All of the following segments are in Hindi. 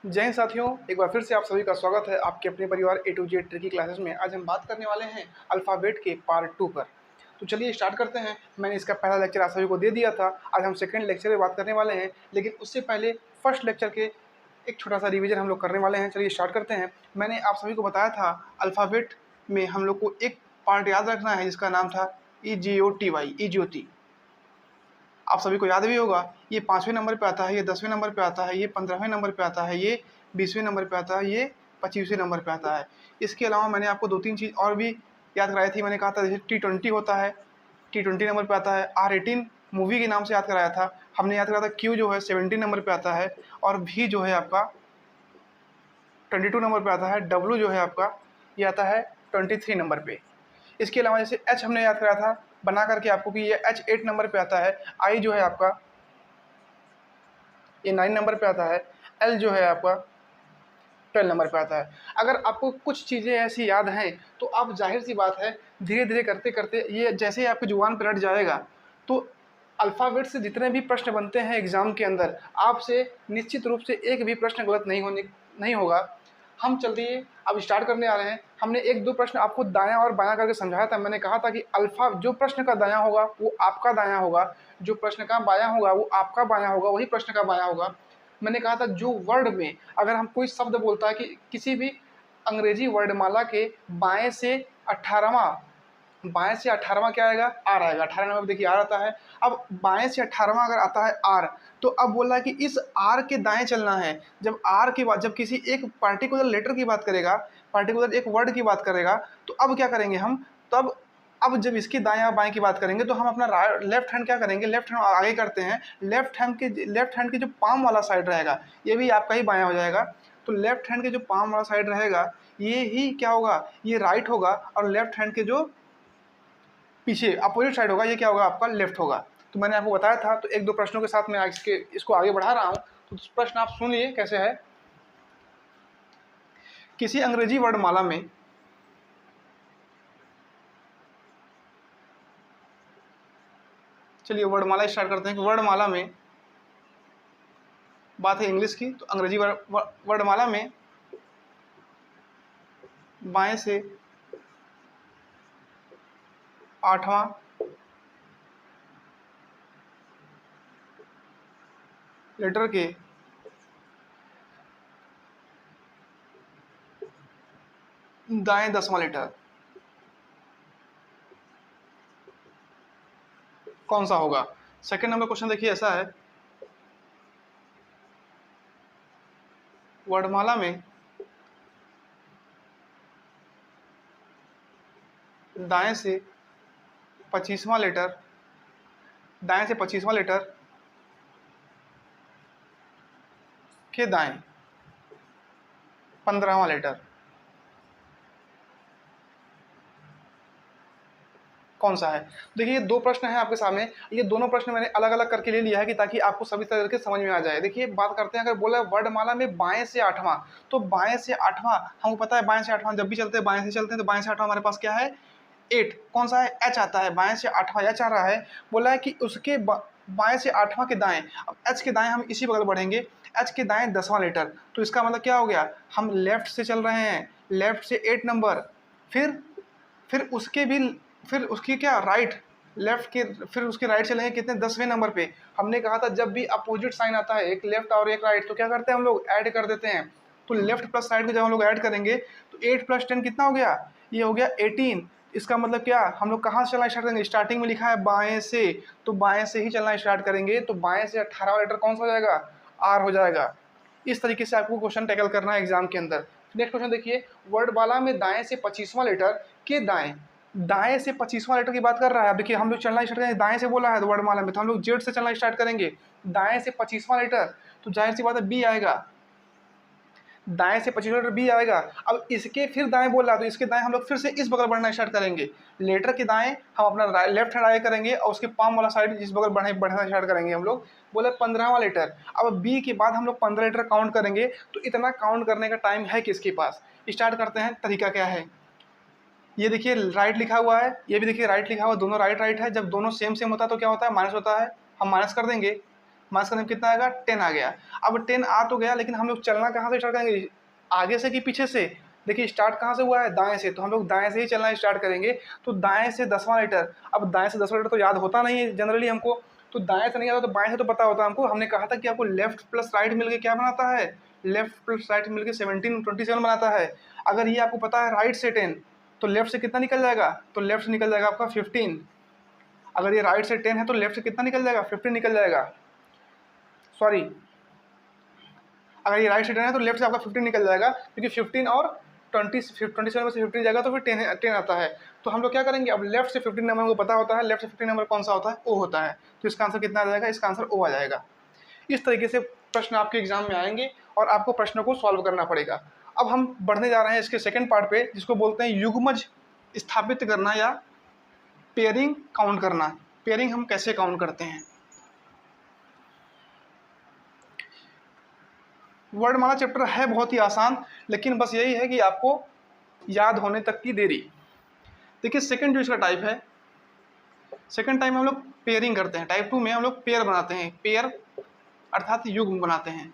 जय हिंद साथियों, एक बार फिर से आप सभी का स्वागत है आपके अपने परिवार ए टू जेड ट्रिकी क्लासेस में। आज हम बात करने वाले हैं अल्फ़ाबेट के पार्ट 2 पर। तो चलिए स्टार्ट करते हैं। मैंने इसका पहला लेक्चर आप सभी को दे दिया था। आज हम सेकंड लेक्चर में बात करने वाले हैं, लेकिन उससे पहले फर्स्ट लेक्चर के एक छोटा सा रिवीजन हम लोग करने वाले हैं। चलिए स्टार्ट करते हैं। मैंने आप सभी को बताया था अल्फ़ाबेट में हम लोग को एक पार्ट याद रखना है जिसका नाम था EJOTY, ज्योति। आप सभी को याद भी होगा, ये 5वें नंबर पे आता है, ये 10वें नंबर पे आता है, ये 15वें नंबर पे आता है, ये 20वें नंबर पे आता है, ये 25वें नंबर पे आता है। इसके अलावा मैंने आपको 2-3 चीज़ और भी याद कराई थी। मैंने कहा था जैसे T20 होता है, T20 नंबर पे आता है। R18 मूवी के नाम से याद कराया था। हमने याद कराया था Q जो है 17 नंबर पे आता है, और V जो है आपका 22 नंबर पे आता है। W जो है आपका ये आता है 23 नंबर पे। इसके अलावा जैसे H हमने याद कराया था बना करके आपको कि ये H 8 नंबर पे आता है। I जो है आपका ये 9 नंबर पे आता है। L जो है आपका 12 नंबर पे आता है। अगर आपको कुछ चीज़ें ऐसी याद हैं तो आप जाहिर सी बात है धीरे धीरे करते करते ये जैसे ही आपके जुबान पर रट जाएगा, तो अल्फ़ाबेट से जितने भी प्रश्न बनते हैं एग्ज़ाम के अंदर, आपसे निश्चित रूप से एक भी प्रश्न गलत नहीं होगा। हम चलिए अब स्टार्ट करने आ रहे हैं। हमने 1-2 प्रश्न आपको दायां और बायां करके समझाया था। मैंने कहा था कि अल्फ़ा जो प्रश्न का दायां होगा वो आपका दायां होगा, जो प्रश्न का बायां होगा वो आपका बायां होगा, वही प्रश्न का बायां होगा। मैंने कहा था जो वर्ड में अगर हम कोई शब्द बोलता है कि किसी भी अंग्रेजी वर्णमाला के बाएं से 18वां क्या आएगा? आर आएगा। 18 नंबर देखिए आर आता है। अब बाएं से 18वां अगर आता है आर, तो अब बोल रहा है कि इस आर के दाएं चलना है। जब आर के बाद जब किसी एक पार्टिकुलर लेटर की बात करेगा, पार्टिकुलर एक वर्ड की बात करेगा, तो अब क्या करेंगे हम? तब अब जब इसकी दाएं बाएं की बात करेंगे तो हम अपना लेफ्ट हैंड क्या करेंगे? लेफ्ट हैंड आगे करते हैं। लेफ्ट हैंड के जो पाम वाला साइड रहेगा ये भी आपका ही बायां हो जाएगा। तो लेफ्ट हैंड के जो पाम वाला साइड रहेगा ये ही क्या होगा? ये राइट होगा। और लेफ्ट हैंड के जो पीछे अपोजिट साइड होगा ये क्या होगा? आपका लेफ्ट होगा। तो मैंने आपको बताया था। तो 1-2 प्रश्नों के साथ मैं इसको आगे बढ़ा रहा हूँ। तो प्रश्न आप सुनिए कैसे है। किसी अंग्रेजी वर्णमाला में चलिए वर्णमाला स्टार्ट करते हैं कि वर्णमाला में बात है इंग्लिश की, तो अंग्रेजी वर्णमाला में बाएं से 8वां लेटर के दाएं 10वां लेटर कौन सा होगा? सेकंड नंबर क्वेश्चन देखिए ऐसा है, वर्णमाला में दाएं से 25वां लेटर के दाएं 15वां लेटर कौन सा है? देखिए ये 2 प्रश्न हैं आपके सामने। ये दोनों प्रश्न मैंने अलग अलग करके ले लिया है कि ताकि आपको सभी तरह के समझ में आ जाए। देखिए बात करते हैं, अगर बोला है वर्णमाला में बाएं से 8वां, तो बाएं से 8वां हमको पता है। बाएं से 8वां जब भी चलते हैं बाएं से चलते हैं, तो बाएं से 8वां हमारे पास क्या है? 8। कौन सा है? एच आता है। बाएं से 8वां एच आ रहा है। बोला है कि उसके बाएं से 8वां के दाएं। अब एच के दाएं हम इसी बगल बढ़ेंगे। एच के दाएं 10वां लेटर, तो इसका मतलब क्या हो गया? हम लेफ्ट से चल रहे हैं, लेफ्ट से 8 नंबर, फिर उसके भी फिर उसकी क्या राइट, लेफ्ट के फिर उसके राइट चलेंगे कितने? 10वें नंबर पे। हमने कहा था जब भी अपोजिट साइन आता है, एक लेफ्ट और एक राइट, तो क्या करते हैं हम लोग? ऐड कर देते हैं। तो लेफ्ट प्लस साइड को जब हम लोग ऐड करेंगे तो 8 + 10 कितना हो गया? ये हो गया 18। इसका मतलब क्या? हम लोग कहाँ से चलना स्टार्ट करेंगे? स्टार्टिंग में लिखा है बाएं से, तो बाएं से ही चलना स्टार्ट करेंगे। तो बाएं से 18वां लेटर कौन सा हो जाएगा? आर हो जाएगा। इस तरीके से आपको क्वेश्चन टैकल करना है एग्जाम के अंदर। नेक्स्ट क्वेश्चन देखिए, वर्णमाला में दाएं से 25वां लेटर के दाएं से 25वां लेटर की बात कर रहा है। अब देखिए हम लोग चलना स्टार्ट करेंगे, दाएं से बोला है तो वर्णमाला में, तो हम लोग जेड से चलना स्टार्ट करेंगे। दाएं से 25वां लेटर, तो जाहिर सी बात है बी आएगा। दाएं से 25वां लेटर बी आएगा। अब इसके फिर दाएं बोल रहा है, तो इसके दाएं हम लोग फिर से इस बगल बढ़ना स्टार्ट करेंगे। लेटर के दाएं हम अपना लेफ्ट हैंड आगे करेंगे, और उसके पाम वाला साइड इस बगल बढ़ना स्टार्ट करेंगे हम लोग। बोले 15वां लेटर। अब बी के बाद हम लोग 15 लेटर काउंट करेंगे। तो इतना काउंट करने का टाइम है किसके पास? स्टार्ट करते हैं। तरीका क्या है? ये देखिए राइट लिखा हुआ है, ये भी देखिए राइट लिखा हुआ है, दोनों राइट राइट है। जब दोनों सेम सेम होता है तो क्या होता है? माइनस होता है। हम माइनस कर देंगे। माइनस करने में कितना आएगा 10 आ गया। अब 10 आ तो गया, लेकिन हम लोग चलना कहाँ से स्टार्ट करेंगे, आगे से कि पीछे से। देखिए स्टार्ट कहाँ से हुआ है, दाएं से, तो हम लोग दाएं से ही चलना स्टार्ट करेंगे। तो दाएं से 10वां लीटर, अब दाएं से 10वां लीटर तो याद होता नहीं है जनरली हमको, तो दाएं से नहीं आता तो बाएं से तो पता होता है हमको। हमने कहा था कि आपको लेफ्ट प्लस राइट मिलके क्या बनाता है, लेफ्ट प्लस राइट मिलके 27 बनाता है। अगर ये आपको पता है राइट से 10, तो लेफ्ट से कितना निकल जाएगा, तो लेफ्ट से निकल जाएगा आपका 15। अगर ये राइट से 10 है तो लेफ्ट से कितना निकल जाएगा, 15 निकल जाएगा। सॉरी, अगर ये राइट से 10 है तो लेफ्ट से आपका 15 निकल जाएगा, क्योंकि 15 और 27 में से 15 जाएगा तो फिर 10 आता है। तो हम लोग क्या करेंगे, अब लेफ्ट से 15 नंबर को पता होता है, लेफ्ट से 15 नंबर कौन सा होता है, ओ होता है। तो इसका आंसर कितना आ जाएगा, इसका आंसर ओ आ जाएगा। इस तरीके से प्रश्न आपके एग्जाम में आएंगे और आपको प्रश्नों को सॉल्व करना पड़ेगा। अब हम बढ़ने जा रहे हैं इसके सेकंड पार्ट पे, जिसको बोलते हैं युग्मज स्थापित करना या पेयरिंग काउंट करना। पेयरिंग हम कैसे काउंट करते हैं। वर्णमाला चैप्टर है बहुत ही आसान, लेकिन बस यही है कि आपको याद होने तक की देरी। देखिए सेकंड जो इसका टाइप है, सेकंड टाइप में हम लोग पेयरिंग करते हैं। टाइप 2 में हम लोग पेयर बनाते हैं, पेयर अर्थात युग्म बनाते हैं।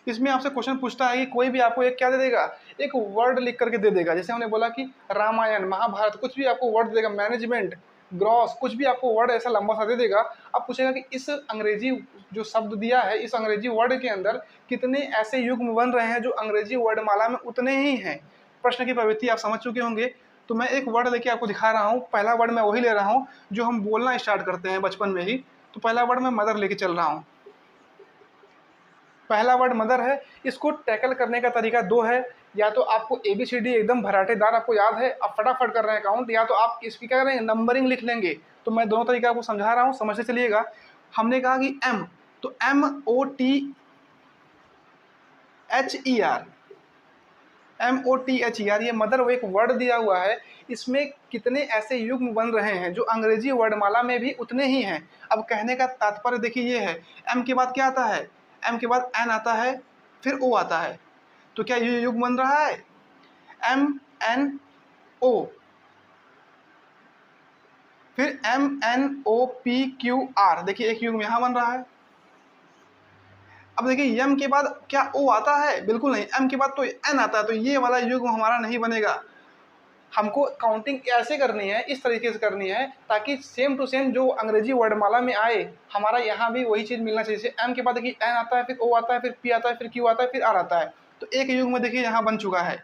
इसमें आपसे क्वेश्चन पूछता है कि कोई भी आपको एक क्या दे देगा, एक वर्ड लिख करके दे देगा। जैसे हमने बोला कि रामायण, महाभारत, कुछ भी आपको वर्ड दे देगा, मैनेजमेंट, ग्रॉस, कुछ भी आपको वर्ड ऐसा लंबा सा दे देगा। अब पूछेगा कि इस अंग्रेजी जो शब्द दिया है, इस अंग्रेजी वर्ड के अंदर कितने ऐसे युग्म बन रहे हैं जो अंग्रेजी वर्डमाला में उतने ही हैं। प्रश्न की प्रवृत्ति आप समझ चुके होंगे। तो मैं एक वर्ड लेके आपको दिखा रहा हूँ। पहला वर्ड मैं वही ले रहा हूँ जो हम बोलना स्टार्ट करते हैं बचपन में ही। तो पहला वर्ड मैं मदर लेके चल रहा हूँ। पहला वर्ड मदर है। इसको टैकल करने का तरीका दो है, या तो आपको ABCD एकदम भराटेदार आपको याद है, आप फटाफट कर रहे हैं काउंट, या तो आप इसकी क्या करेंगे, नंबरिंग लिख लेंगे। तो मैं दोनों तरीका आपको समझा रहा हूँ, समझते चलिएगा। हमने कहा कि M, तो MOTHER, ये मदर वो एक वर्ड दिया हुआ है। इसमें कितने ऐसे युग्म बन रहे हैं जो अंग्रेजी वर्डमाला में भी उतने ही हैं। अब कहने का तात्पर्य देखिए ये है, M के बाद क्या आता है, M के बाद N आता है, फिर O आता है। तो क्या ये युग्म बन रहा है, MNO, फिर MNOPQR। देखिए एक युग्म यहां बन रहा है। अब देखिए यम के बाद क्या ओ आता है, बिल्कुल नहीं। एम के बाद तो एन आता है, तो ये वाला युग्म हमारा नहीं बनेगा। हमको काउंटिंग ऐसे करनी है, इस तरीके से करनी है, ताकि सेम टू सेम जो अंग्रेजी वर्डमाला में आए हमारा यहाँ भी वही चीज़ मिलना चाहिए। एम के बाद देखिए एन आता है, फिर ओ आता है, फिर पी आता है, फिर क्यू आता है, फिर आर आता है। तो एक युग्म देखिए यहाँ बन चुका है।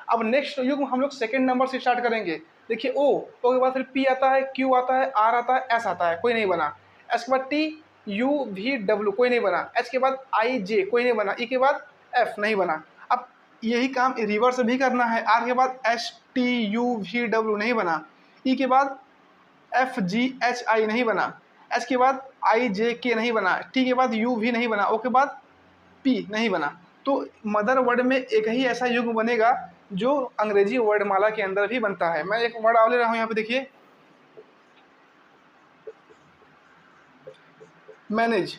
अब नेक्स्ट युग्म हम लोग सेकेंड नंबर से स्टार्ट करेंगे। देखिए ओ के बाद फिर पी आता है, क्यू आता है, आर आता है, एस आता है, कोई नहीं बना। एस के बाद टी UV W, कोई नहीं बना। एच के बाद IJ, कोई नहीं बना। ई के बाद F, नहीं बना। अब यही काम रिवर्स भी करना है। आर के बाद STUVW, नहीं बना। ई के बाद FGHI, नहीं बना। एच के बाद IJK, नहीं बना। टी के बाद UV, नहीं बना। ओ के बाद P, नहीं बना। तो मदर वर्ड में एक ही ऐसा युग्म बनेगा जो अंग्रेजी वर्डमाला के अंदर भी बनता है। मैं एक वर्ड और ले रहा हूँ यहाँ पे, देखिए मैनेज।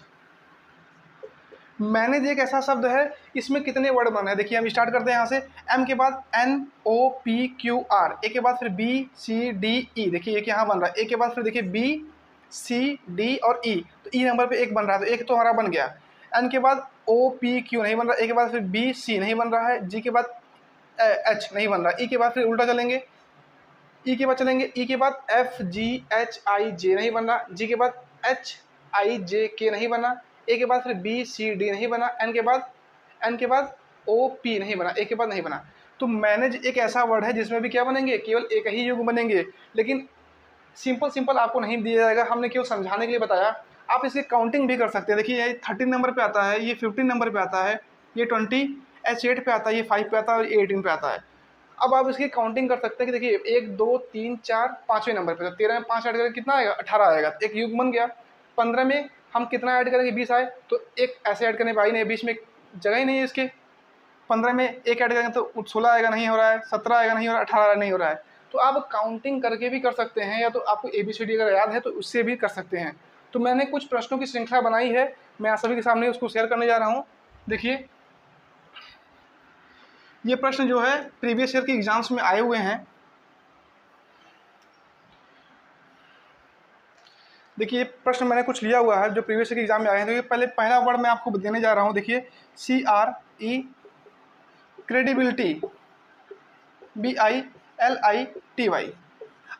मैनेज एक ऐसा शब्द है, इसमें कितने वर्ड बने हैं। देखिए हम स्टार्ट करते हैं यहाँ से। M के बाद NOPQR, ए के बाद फिर BCDE, देखिए एक यहाँ बन रहा है। ए के बाद फिर देखिए BCD और E, तो E नंबर पे एक बन रहा है, तो एक तो हमारा बन गया। N के बाद OPQ, नहीं बन रहा। ए के बाद फिर BC, नहीं बन रहा है। G के बाद H, नहीं बन रहा। E के बाद फिर उल्टा चलेंगे, E के बाद चलेंगे। E के बाद FGHIJ, नहीं बन रहा। G के बाद HIJK, नहीं बना। ए के बाद फिर BCD, नहीं बना। एन के बाद OP, नहीं बना। ए के बाद नहीं बना। तो मैनेज एक ऐसा वर्ड है जिसमें भी क्या बनेंगे, केवल एक ही युग्म बनेंगे। लेकिन सिंपल आपको नहीं दिया जाएगा, हमने केवल समझाने के लिए बताया। आप इसकी काउंटिंग भी कर सकते हैं। देखिए ये 13 नंबर पे आता है, ये 15 नंबर पे आता है, ये 20 H8 पे आता है, ये 5 पे आता है और ये 18 पे आता है। अब आप इसकी काउंटिंग कर सकते हैं कि देखिए 1 2 3 4 5वें नंबर पे, तो 13 में 5 ऐड करेंगे कितना आएगा, 18 आएगा। तो एक युग्म बन गया। 15 में हम कितना ऐड करेंगे, 20 आए, तो एक ऐसे ऐड करने भाई नहीं, 20 में जगह ही नहीं है इसके। 15 में एक ऐड करेंगे तो 16 आएगा, नहीं हो रहा है। 17 आएगा, नहीं हो रहा है। 18 नहीं हो रहा है। तो आप काउंटिंग करके भी कर सकते हैं, या तो आपको ABCD अगर याद है तो उससे भी कर सकते हैं। तो मैंने कुछ प्रश्नों की श्रृंखला बनाई है, मैं आप सभी के सामने उसको शेयर करने जा रहा हूँ। देखिए ये प्रश्न जो है प्रीवियस ईयर के एग्जाम्स में आए हुए हैं। देखिए ये प्रश्न मैंने कुछ लिया हुआ है जो प्रीवियस के एग्जाम में आए हैं। तो ये पहले पहला वर्ड मैं आपको देने जा रहा हूँ। देखिए CRE, क्रेडिबिलिटी, BILITY।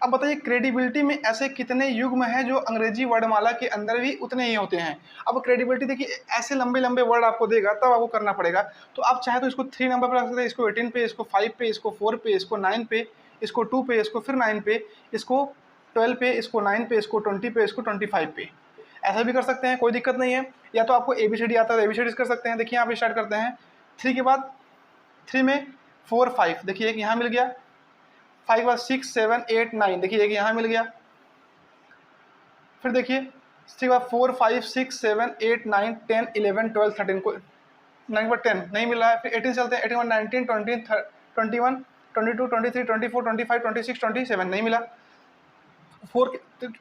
अब बताइए क्रेडिबिलिटी में ऐसे कितने युग्म हैं जो अंग्रेजी वर्णमाला के अंदर भी उतने ही होते हैं। अब क्रेडिबिलिटी देखिए ऐसे लंबे लंबे वर्ड आपको देगा तब आपको करना पड़ेगा। तो आप चाहे तो इसको 3 नंबर पर रख सकते हैं, इसको 18 पे, इसको 5 पे, इसको 4 पे, इसको 9 पे, इसको 2 पे, इसको फिर 9 पे, इसको 12 पे, इसको 9 पे, इसको 20 पे, इसको 25 पे। ऐसा भी कर सकते हैं, कोई दिक्कत नहीं है। या तो आपको ABCD आता है तो ABCD कर सकते हैं। देखिए यहाँ पे स्टार्ट करते हैं 3 के बाद, 3 में 4 5, देखिए एक यहाँ मिल गया, 5 बाद 6 7 8 9, देखिए एक यहाँ मिल गया। फिर देखिए इसके बाद 4 5 6 7 8 9 10 11 12 13 को 9 पर 10 नहीं मिल रहा है। फिर 18 चलते हैं, 18 19 20 21 22 23 24 25 26 27 नहीं मिला। 4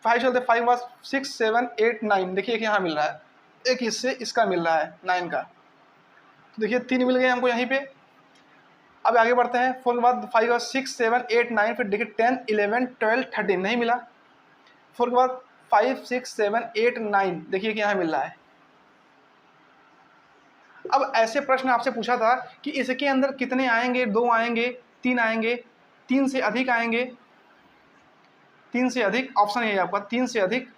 5 चलते, 5 बाद 6 7 8 9, देखिए एक यहाँ मिल रहा है, एक इससे इसका मिल रहा है 9 का। तो देखिए 3 मिल गए हमको यहीं पे। अब आगे बढ़ते हैं, 4 के बाद 5 बाद 6 7 8 9, फिर देखिए 10 11 12 13 नहीं मिला। 4 के बाद 5 6 7 8 9, देखिए कि यहाँ मिल रहा है। अब ऐसे प्रश्न आपसे पूछा था कि इसके अंदर कितने आएंगे, 2 आएंगे, 3 आएंगे, 3 से अधिक आएंगे, 3 से अधिक, ऑप्शन है आपका 3 से अधिक।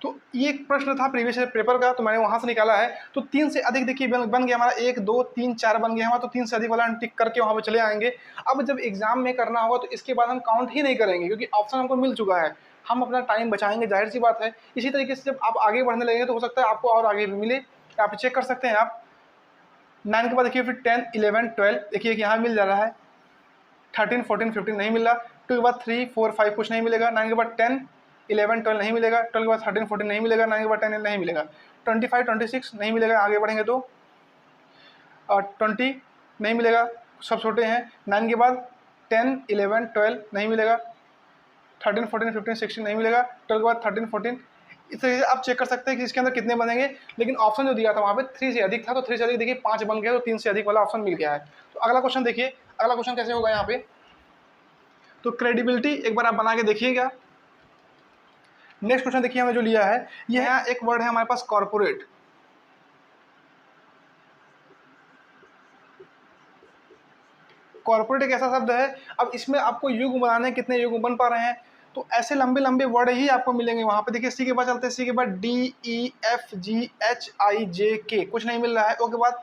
तो ये एक प्रश्न था प्रीवियस पेपर का, तो मैंने वहां से निकाला है। तो 3 से अधिक देखिए बन गया हमारा, 1 2 3 4 बन गया हमारा। तो 3 से अधिक वाला हम टिक करके वहां पे चले आएंगे। अब जब एग्जाम में करना होगा तो इसके बाद हम काउंट ही नहीं करेंगे, क्योंकि ऑप्शन हमको मिल चुका है। हम अपना टाइम बचाएंगे, जाहिर सी बात है। इसी तरीके से जब आप आगे बढ़ने लगेंगे तो हो सकता है आपको और आगे मिले, आप चेक कर सकते हैं। आप 9 के बाद देखिए फिर 10 11 12, देखिए कि यहाँ मिल जा रहा है। 13 14 15 नहीं मिला। 2 के बाद 3 4 5 कुछ नहीं मिलेगा। 9 के बाद 10 11 12 नहीं मिलेगा। 12 के बाद 13 14 नहीं मिलेगा। 9 के बाद 10 नहीं मिलेगा। 25 26 नहीं मिलेगा, आगे बढ़ेंगे तो। और 20 नहीं मिलेगा, सब छोटे हैं। 9 के बाद 10 11 12 नहीं मिलेगा। 13 14 15 16 नहीं मिलेगा। 12 के बाद 13 14। इस तरीके से आप चेक कर सकते हैं कि इसके अंदर कितने बनेंगे। लेकिन ऑप्शन जो दिया था वहाँ पे 3 से अधिक था, तो 3 से अधिक देखिए 5 बन गया, तो 3 से अधिक वाला ऑप्शन मिल गया है। तो अगला क्वेश्चन देखिए, अगला क्वेश्चन कैसे होगा यहाँ पे। तो क्रेडिबिलिटी एक बार आप बना के देखिएगा। नेक्स्ट क्वेश्चन देखिए हमें जो लिया है, ये है एक वर्ड है हमारे पास कॉर्पोरेट। कॉर्पोरेट एक ऐसा शब्द है, अब इसमें आपको युग्म बनाने, कितने युग्म बन पा रहे हैं। तो ऐसे लंबे लंबे वर्ड ही आपको मिलेंगे वहां पे। देखिए सी के बाद चलते हैं, सी के बाद DEFGHIJK कुछ नहीं मिल रहा है। ओ के बाद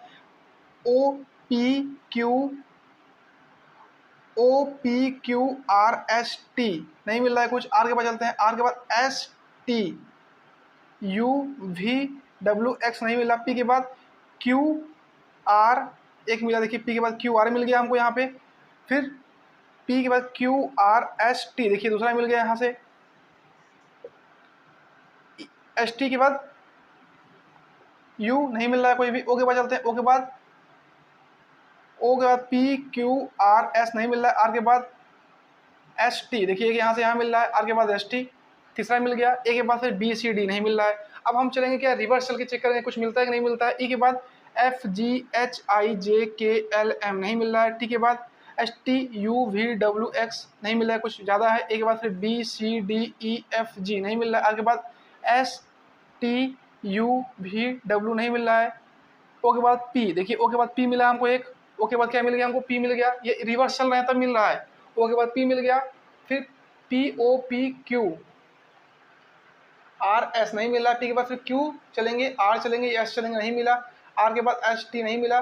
OPQRST नहीं मिल रहा है कुछ। आर के बाद चलते हैं, आर के बाद STUVWX नहीं मिला। पी के बाद QR एक मिला, देखिए पी के बाद QR मिल गया हमको यहाँ पे। फिर पी के बाद QRST, देखिए दूसरा मिल गया यहाँ से। ST के बाद U नहीं मिल रहा है कोई भी। ओ के बाद चलते हैं, ओ के बाद PQRS नहीं मिल रहा है। आर के बाद ST, देखिए यहाँ से यहाँ मिल रहा है। आर के बाद ST तीसरा मिल गया। ए के बाद फिर BCD नहीं मिल रहा है। अब हम चलेंगे क्या, रिवर्स चल के चेक करेंगे कुछ मिलता है कि नहीं मिलता है। ई के बाद FGHIJKLM नहीं मिल रहा है। टी के बाद STUVWX नहीं मिल रहा है, कुछ ज़्यादा है। ए के बाद फिर BCDEFG नहीं मिल रहा है। आर के बाद STUVW नहीं मिल रहा है। ओ के बाद P, देखिए ओ के बाद P मिला हमको एक। ओ के बाद क्या मिल गया हमको, P मिल गया। ये रिवर्स चल रहे हैं तब मिल रहा है। ओ के बाद P मिल गया। फिर POPQRS नहीं मिला। P के बाद फिर Q चलेंगे, R चलेंगे, S चलेंगे, नहीं मिला। R के बाद ST नहीं मिला।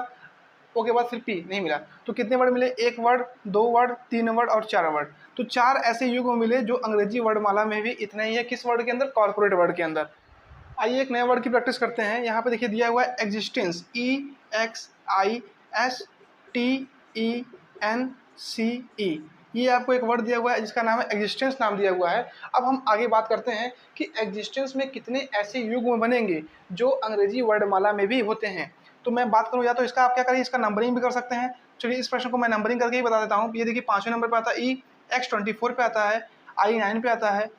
O के बाद फिर P नहीं मिला। तो कितने वर्ड मिले, एक वर्ड, 2 वर्ड, 3 वर्ड और 4 वर्ड। तो 4 ऐसे युग्म मिले जो अंग्रेजी वर्डमाला में भी इतने ही है। किस वर्ड के अंदर, कॉर्पोरेट वर्ड के अंदर। आइए एक नया वर्ड की प्रैक्टिस करते हैं। यहाँ पे देखिए दिया हुआ है एग्जिस्टेंस, EXISTENCE। ये आपको एक वर्ड दिया हुआ है जिसका नाम है एग्जिस्टेंस, नाम दिया हुआ है। अब हम आगे बात करते हैं कि एग्जिस्टेंस में कितने ऐसे युग्म बनेंगे जो अंग्रेजी वर्डमाला में भी होते हैं। तो मैं बात करूँ या तो इसका आप क्या करिए, इसका नंबरिंग भी कर सकते हैं। चलिए इस प्रश्न को मैं नंबरिंग करके ही बता देता हूँ। ये देखिए 5वें नंबर पर आता है E, X 24 पे आता है, I 9 पे आता है,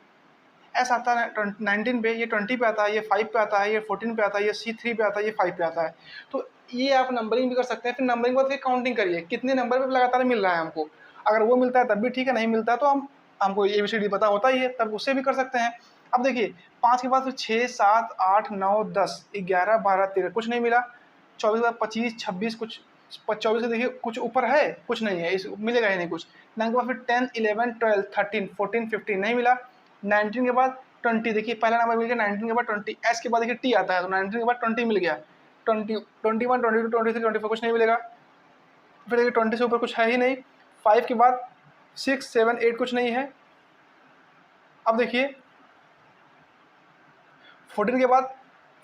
एस आता है 19 पे, ये 20 पे आता है, ये 5 पे आता है, ये 14 पे आता है, ये C3 पे आता है, ये 5 पे आता है। तो ये आप नंबरिंग भी कर सकते हैं। फिर नंबरिंग के बाद फिर काउंटिंग करिए कितने नंबर पे लगातार मिल रहा है हमको। अगर वो मिलता है तब भी ठीक है, नहीं मिलता है तो हम हमको ABCD पता होता ही है, तब उससे भी कर सकते हैं। अब देखिए 5 के बाद फिर 6 7 8 9 10 11 12 13 कुछ नहीं मिला। 24 के बाद 25 26 कुछ 24 से देखिए कुछ ऊपर है, कुछ नहीं है, इस मिलेगा ही नहीं कुछ। 9 के बाद फिर 10 11 12 13 14 15 नहीं मिला। 19 के बाद 20, देखिए पहला नंबर मिल गया। 19 के बाद 20, एस के बाद देखिए टी आता है, तो 19 के बाद 20 मिल गया। 20 21 22 23 24 कुछ नहीं मिलेगा। फिर देखिए 20 से ऊपर कुछ है ही नहीं। 5 के बाद 6 7 8 कुछ नहीं है। अब देखिए 14 के बाद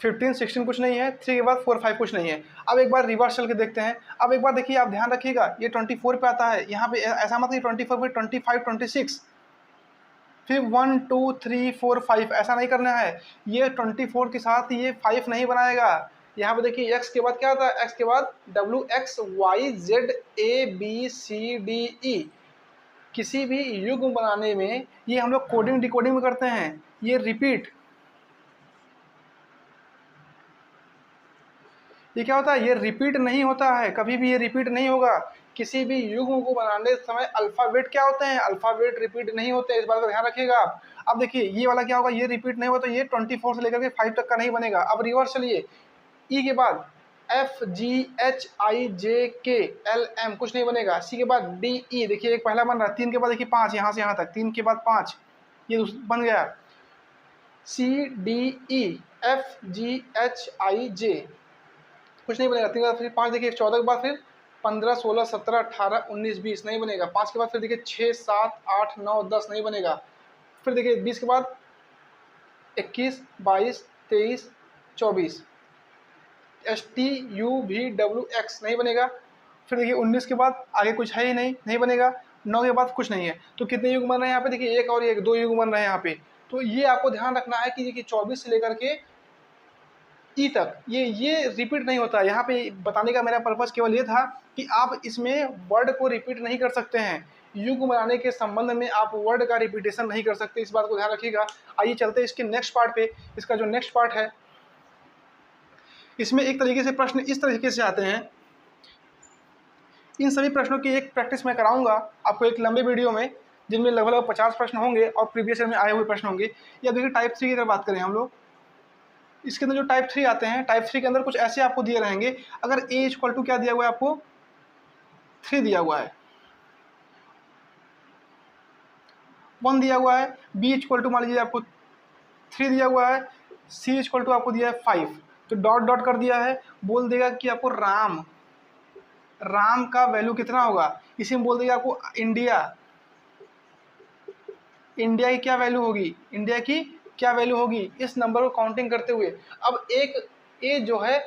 15 16 कुछ नहीं है। 3 के बाद 4 5 कुछ नहीं है। अब एक बार रिवर्स चल के देखते हैं। अब एक बार देखिए, आप ध्यान रखिएगा, ये 24 पे आता है, यहाँ पे ऐसा मत कि 24 पे 25 26 फिर 1 2 3 4 5 ऐसा नहीं करना है। ये 24 के साथ ये 5 नहीं बनाएगा। यहाँ पे देखिए x के बाद क्या आता है, x के बाद W X Y Z A B C D E। किसी भी युग्म बनाने में ये हम लोग कोडिंग डिकोडिंग में करते हैं। ये रिपीट, ये क्या होता है, ये रिपीट नहीं होता है, कभी भी ये रिपीट नहीं होगा। किसी भी युग्म को बनाने समय अल्फाबेट क्या होते हैं, अल्फाबेट रिपीट नहीं होते, इस बात का ध्यान रखिएगा आप। अब देखिए ये वाला क्या होगा, ये रिपीट नहीं होता, ये 24 से लेकर के 5 तक का नहीं बनेगा। अब रिवर्स चलिए, ई के बाद F G H I J K L M कुछ नहीं बनेगा। सी के बाद D E, देखिए एक पहला बन रहा है। 3 के बाद देखिए 5, यहाँ से यहाँ तक 3 के बाद 5, ये बन गया। C D E F G H I J कुछ नहीं बनेगा। 3 के बाद फिर 5 देखिए, 14 के बाद फिर 15 16 17 18 19 20 नहीं बनेगा। 5 के बाद फिर देखिए 6 7 8 9 10 नहीं बनेगा। फिर देखिए 20 के बाद 21 22 23 24 STUVWX नहीं बनेगा। फिर देखिए 19 के बाद आगे कुछ है ही नहीं, नहीं बनेगा। 9 के बाद कुछ नहीं है। तो कितने युग बन रहे हैं यहाँ पे, देखिए एक और एक 2 युग बन रहे हैं यहाँ पे। तो ये आपको ध्यान रखना है कि देखिए 24 से लेकर के ई तक ये रिपीट नहीं होता। यहाँ पे बताने का मेरा पर्पस केवल ये था कि आप इसमें वर्ड को रिपीट नहीं कर सकते हैं। युग बनाने के संबंध में आप वर्ड का रिपीटेशन नहीं कर सकते, इस बात को ध्यान रखिएगा। आइए चलते हैं इसके नेक्स्ट पार्ट पे। इसका जो नेक्स्ट पार्ट है, इसमें एक तरीके से प्रश्न इस तरीके से आते हैं। इन सभी प्रश्नों की एक प्रैक्टिस मैं कराऊंगा आपको एक लंबे वीडियो में, जिनमें लगभग 50 प्रश्न होंगे और प्रीवियस ईयर में आए हुए प्रश्न होंगे। या देखिए टाइप 3 की अगर बात करें हम लोग, इसके अंदर जो टाइप 3 आते हैं, टाइप 3 के अंदर कुछ ऐसे आपको दिए रहेंगे। अगर a इक्वल टू क्या दिया हुआ है आपको, 3 दिया हुआ है, 1 दिया हुआ है, b इक्वल टू मान लीजिए आपको 3 दिया हुआ है, c इक्वल टू आपको दिया है 5, तो डॉट डॉट कर दिया है। बोल देगा कि आपको राम का वैल्यू कितना होगा। इसी में बोल देगा आपको इंडिया की क्या वैल्यू होगी, इंडिया की क्या वैल्यू होगी, इस नंबर को काउंटिंग करते हुए। अब एक ए जो है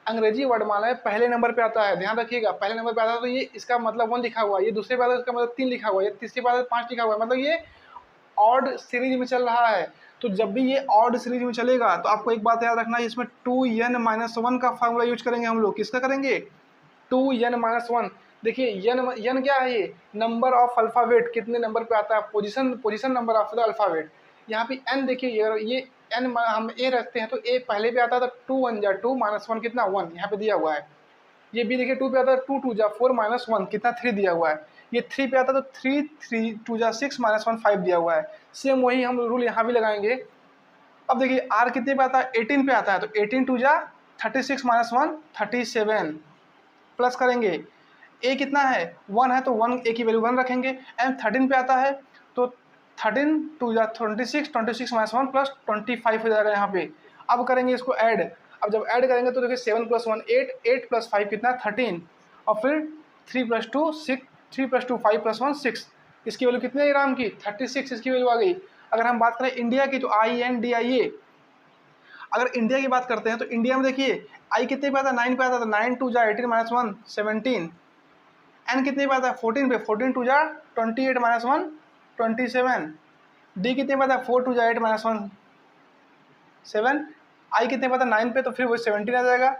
अंग्रेजी वर्डमाला है, पहले नंबर पे आता है, ध्यान रखिएगा। पहले नंबर पे आता है तो ये इसका मतलब 1 लिखा हुआ है, ये दूसरे पे आता है इसका मतलब 3 लिखा हुआ है, ये तीसरे पे आता है 5 लिखा हुआ है, मतलब ये ऑड सीरीज में चल रहा है। तो जब भी ये ऑड सीरीज में चलेगा तो आपको एक बात याद रखना है, इसमें 2n-1 का फार्मूला यूज करेंगे हम लोग। किसका करेंगे, 2n-1। देखिए यन क्या है, ये नंबर ऑफ अल्फाबेट, कितने नंबर पे आता है, position number of the alphabet. यहाँ पे n देखिए, ये n हम a रखते हैं तो a पहले पे आता है, तो 2 1 जा 2 -1 कितना 1 यहाँ पे दिया हुआ है। ये b देखिए 2 पे आता है, 2 2 जा 4 -1 कितना 3 दिया हुआ है। ये 3 पे आता है तो 3 3 2 जा 6 -1 5 दिया हुआ है। सेम वही हम रूल यहाँ भी लगाएंगे। अब देखिए r कितने पे आता है, 18 पे आता है, तो 18 2 जा 36 -1 37 प्लस करेंगे। a कितना है 1 है, तो 1 a की वैल्यू 1 रखेंगे। एंड 13 पे आता है तो 13 2 जा 26 26 -1 प्लस 25 हो जाएगा यहाँ पे। अब करेंगे इसको ऐड। अब जब ऐड करेंगे तो देखिए 7 + 1 8 8 + 5 कितना 13, और फिर 3 + 2 6 3 + 2 5 + 1 6, इसकी वैल्यू कितनी है राम की 36, इसकी वैल्यू आ गई। अगर हम बात करें इंडिया की तो INDIA। अगर इंडिया की बात करते हैं तो इंडिया में देखिए आई कितने पे आता है 9 पे आता है, तो 9 2 जा 18 -1 17। एन कितने पे आता है 14 पे, 14 2 जा 28 -1 27। डी कितने पे आता है 4 2 जा 8 -1 7। आई कितने पे आता है 9 पे, तो फिर वो 17 आ जाएगा।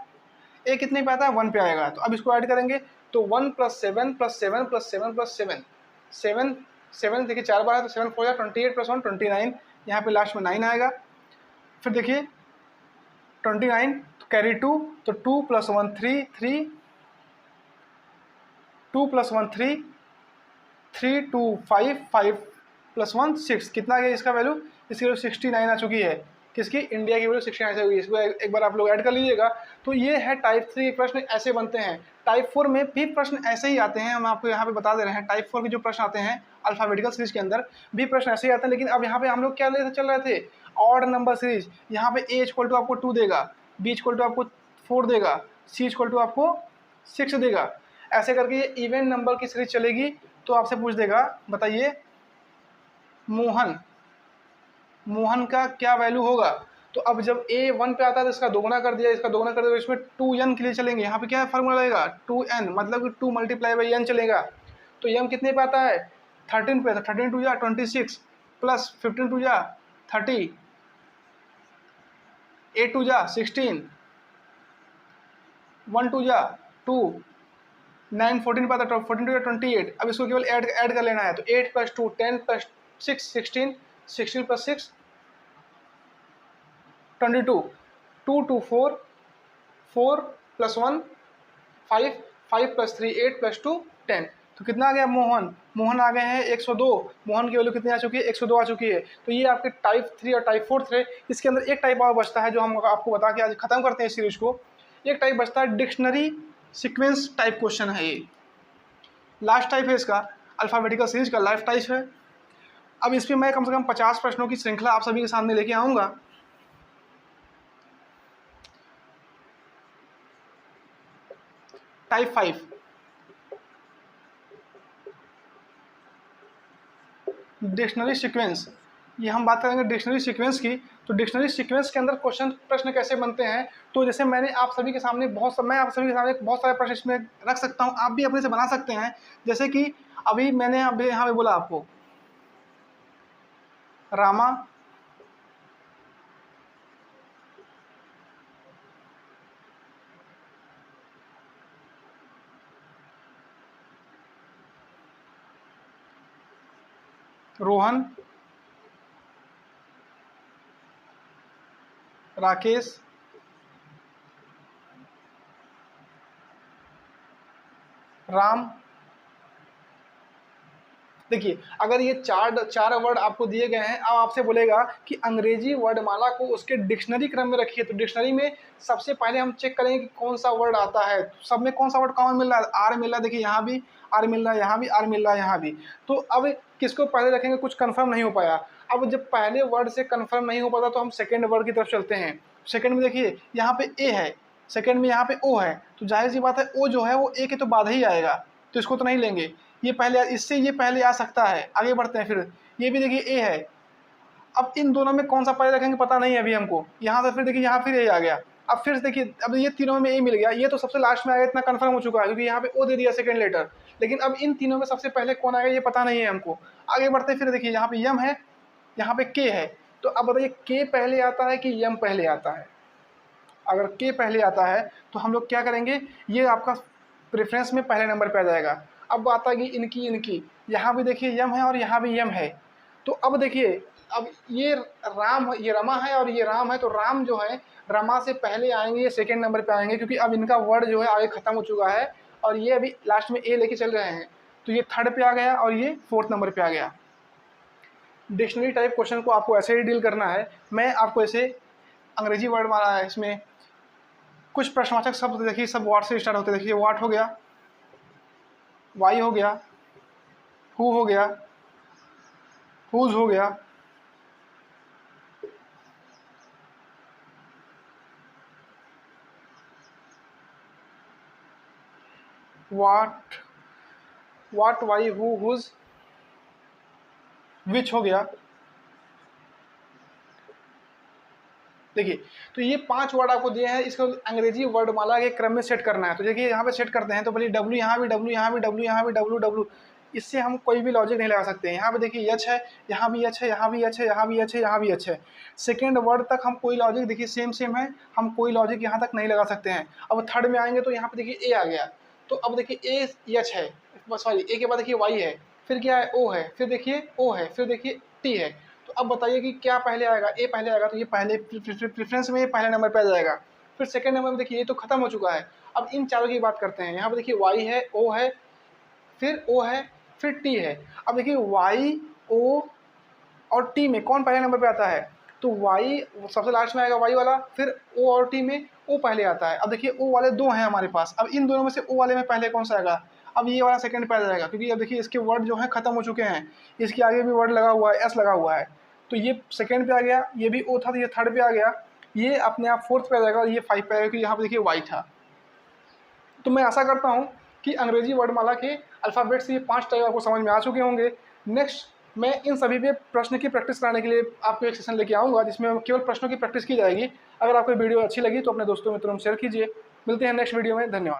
ए कितने पे आता है 1 पे आएगा। तो अब इसको ऐड करेंगे तो 1 + 7 + 7 + 7 + 7 7 7 देखिए 4 बार है, तो 7 4 जा 28 + 1 29, यहाँ पे लास्ट में 9 आएगा। फिर देखिए 29 तो कैरी 2, तो 2 + 1 3 3 2 + 1 3 3 2 5 5 +1 6, कितना आ गया इसका वैल्यू? इसकी वैल्यू 69 आ चुकी है। किसकी? इंडिया की वैल्यू 69 आ चुकी है। इसको एक बार आप लोग ऐड कर लीजिएगा। तो ये है टाइप 3 के प्रश्न, ऐसे बनते हैं। टाइप 4 में भी प्रश्न ऐसे ही आते हैं, हम आपको यहाँ पे बता दे रहे हैं। टाइप 4 के जो प्रश्न आते हैं अल्फाबेटिकल सीरीज के अंदर भी प्रश्न ऐसे ही आते हैं, लेकिन अब यहाँ पे हम लोग क्या ले चल रहे थे? Odd number series. यहाँ पे ए इक्वल टू आपको 2 देगा, बी इक्वल टू आपको 4 देगा, सी इक्वल टू आपको 6 देगा। ऐसे करके ये इवन नंबर की सीरीज चलेगी। तो आपसे पूछ देगा, बताइए मोहन का क्या वैल्यू होगा? तो अब जब ए 1 पे आता है तो इसका दोगुना कर दिया, इसका दोगुना कर दिया, इसमें 2n के लिए चलेंगे। यहाँ पे क्या फार्मूला लगेगा? 2n, मतलब कि 2 × n चलेगा। तो m कितने पे आता है? 13 पे। तो 13 2 जा 26 प्लस 15 2 जा 30, 8 2 जा 16, 1 2 जा 2, 9 14 पे आता है, 14 2 जा 28। अब इसको केवल ऐड कर लेना है। तो 8 + 2 10 + 6 16, 16 + 6 22, 2 2 4, 4 + 1 5, 5 + 3 8 + 2 10। तो कितना आ गया? मोहन आ गए हैं 102। मोहन की वैल्यू कितनी आ चुकी है? 102 आ चुकी है। तो ये आपके टाइप 3 और टाइप 4 थे। इसके अंदर एक टाइप और बचता है जो हम आपको बता के आज खत्म करते हैं इस सीरीज को। एक टाइप बचता है डिक्शनरी सीक्वेंस टाइप क्वेश्चन है। ये लास्ट टाइप है इसका, अल्फाबेटिकल सीरीज का लास्ट टाइप है। अब इस पर मैं कम से कम 50 प्रश्नों की श्रृंखला आप सभी के सामने लेके आऊँगा। Type 5 dictionary sequence. ये हम बात करेंगे डिक्शनरी सीक्वेंस की। तो डिक्शनरी सीक्वेंस के अंदर प्रश्न कैसे बनते हैं? तो जैसे मैं आप सभी के सामने बहुत सारे प्रश्न इसमें रख सकता हूँ, आप भी अपने से बना सकते हैं। जैसे कि अभी मैंने अभी यहाँ पे बोला आपको रामा, रोहन, राकेश, राम। देखिए, अगर ये चार वर्ड आपको दिए गए हैं, अब आपसे बोलेगा कि अंग्रेजी वर्डमाला को उसके डिक्शनरी क्रम में रखिए। तो डिक्शनरी में सबसे पहले हम चेक करेंगे कि कौन सा वर्ड आता है। सब में कौन सा वर्ड कॉमन मिल रहा है? आर मिल रहा है। देखिए यहाँ भी आर मिल रहा है, यहाँ भी आर मिल रहा है, यहाँ भी। तो अब किसको पहले रखेंगे? कुछ कंफर्म नहीं हो पाया। अब जब पहले वर्ड से कंफर्म नहीं हो पाता तो हम सेकेंड वर्ड की तरफ चलते हैं। सेकेंड में देखिए यहाँ पे ए है, सेकेंड में यहाँ पे ओ है। तो जाहिर सी बात है ओ जो है वो ए के तो बाद ही आएगा, तो इसको तो नहीं लेंगे। ये पहले आ सकता है। आगे बढ़ते हैं। फिर ये भी देखिए ए है। अब इन दोनों में कौन सा पहले रखेंगे पता नहीं है अभी हमको। यहाँ से फिर देखिए यहाँ फिर ए आ गया। अब फिर देखिए अब ये तीनों में ए मिल गया, ये तो सबसे लास्ट में आएगा, इतना कंफर्म हो चुका है क्योंकि यहाँ पे ओ दे दिया सेकंड लेटर। लेकिन अब इन तीनों में सबसे पहले कौन आएगा ये पता नहीं है हमको। आगे बढ़ते हैं। फिर देखिए यहाँ पे यम है, यहाँ पे के है। तो अब बताइए के पहले आता है कि यम पहले आता है? अगर के पहले आता है तो हम लोग क्या करेंगे? ये आपका प्रेफरेंस में पहले नंबर पे आ जाएगा। अब बात आ गई इनकी। यहाँ भी देखिए यम है और यहाँ भी यम है। तो अब देखिए अब ये रमा है और ये राम है। तो राम जो है रमा से पहले आएंगे, ये सेकेंड नंबर पे आएंगे क्योंकि अब इनका वर्ड जो है आगे खत्म हो चुका है और ये अभी लास्ट में ए लेके चल रहे हैं। तो ये थर्ड पे आ गया और ये फोर्थ नंबर पे आ गया। डिक्शनरी टाइप क्वेश्चन को आपको ऐसे ही डील करना है। मैं आपको ऐसे अंग्रेजी वर्ड मारा है, इसमें कुछ प्रश्नवाचक शब्द देखिए सब वाट से स्टार्ट होते हैं। देखिए वाट हो गया, वाई हो गया, हु हो गया, हुज हो गया, वाट, वाई, हु, हुज, विच हो गया। देखिए तो ये 5 वर्ड आपको दिए हैं, इसको अंग्रेजी वर्डमाला के क्रम में सेट करना है। तो देखिए यहाँ पे सेट करते हैं। तो पहले डब्ल्यू, यहाँ भी डब्ल्यू, यहाँ भी डब्ल्यू, यहाँ भी डब्ल्यू डब्ल्यू। इससे हम कोई भी लॉजिक नहीं लगा सकते हैं। यहाँ पे देखिए एच है, यहाँ भी एच है, यहाँ भी एच है, यहाँ भी एच है, यहाँ भी एच है। सेकेंड वर्ड तक हम कोई लॉजिक देखिए सेम है, हम कोई लॉजिक यहाँ तक नहीं लगा सकते हैं। अब थर्ड में आएंगे तो यहाँ पे देखिए ए आ गया। तो अब देखिए ए एच है, सॉरी ए के बाद देखिए वाई है, फिर क्या है ओ है, फिर देखिए ओ है, फिर देखिए टी है। तो अब बताइए कि क्या पहले आएगा? ए पहले आएगा। तो ये पहले प्रेफरेंस में ये पहले नंबर पे आ जाएगा। फिर सेकंड नंबर में देखिए ये तो खत्म हो चुका है। अब इन चारों की बात करते हैं। यहाँ पे देखिए वाई है, ओ है, फिर ओ है, फिर टी है। अब देखिए वाई, ओ, और टी में कौन पहले नंबर पे आता है, तो वाई सबसे लास्ट में आएगा वाई वाला, फिर ओ और टी में ओ पहले आता है। अब देखिए ओ वाले दो हैं हमारे पास, अब इन दोनों में से ओ वाले में पहले कौन सा आएगा, अब ये वाला सेकंड पे आ जाएगा, क्योंकि अब देखिए इसके वर्ड जो है खत्म हो चुके हैं, इसके आगे भी वर्ड लगा हुआ है, एस लगा हुआ है, तो ये सेकंड पे आ गया, ये भी ओ था तो ये थर्ड पे आ गया, ये अपने आप फोर्थ पे आ जाएगा और ये 5 पे आएगा, क्योंकि यहाँ पे देखिए वाई था। तो मैं आशा करता हूँ कि अंग्रेजी वर्डमाला के अल्फ़ाबेट से ये 5 टाइप आपको समझ में आ चुके होंगे। नेक्स्ट मैं इन सभी पे प्रश्न की प्रैक्टिस कराने के लिए आपको एक सेशन लेके आऊँगा, जिसमें केवल प्रश्नों की प्रैक्टिस की जाएगी। अगर आपको वीडियो अच्छी लगी तो अपने दोस्तों मित्रों में शेयर कीजिए। मिलते हैं नेक्स्ट वीडियो में, धन्यवाद।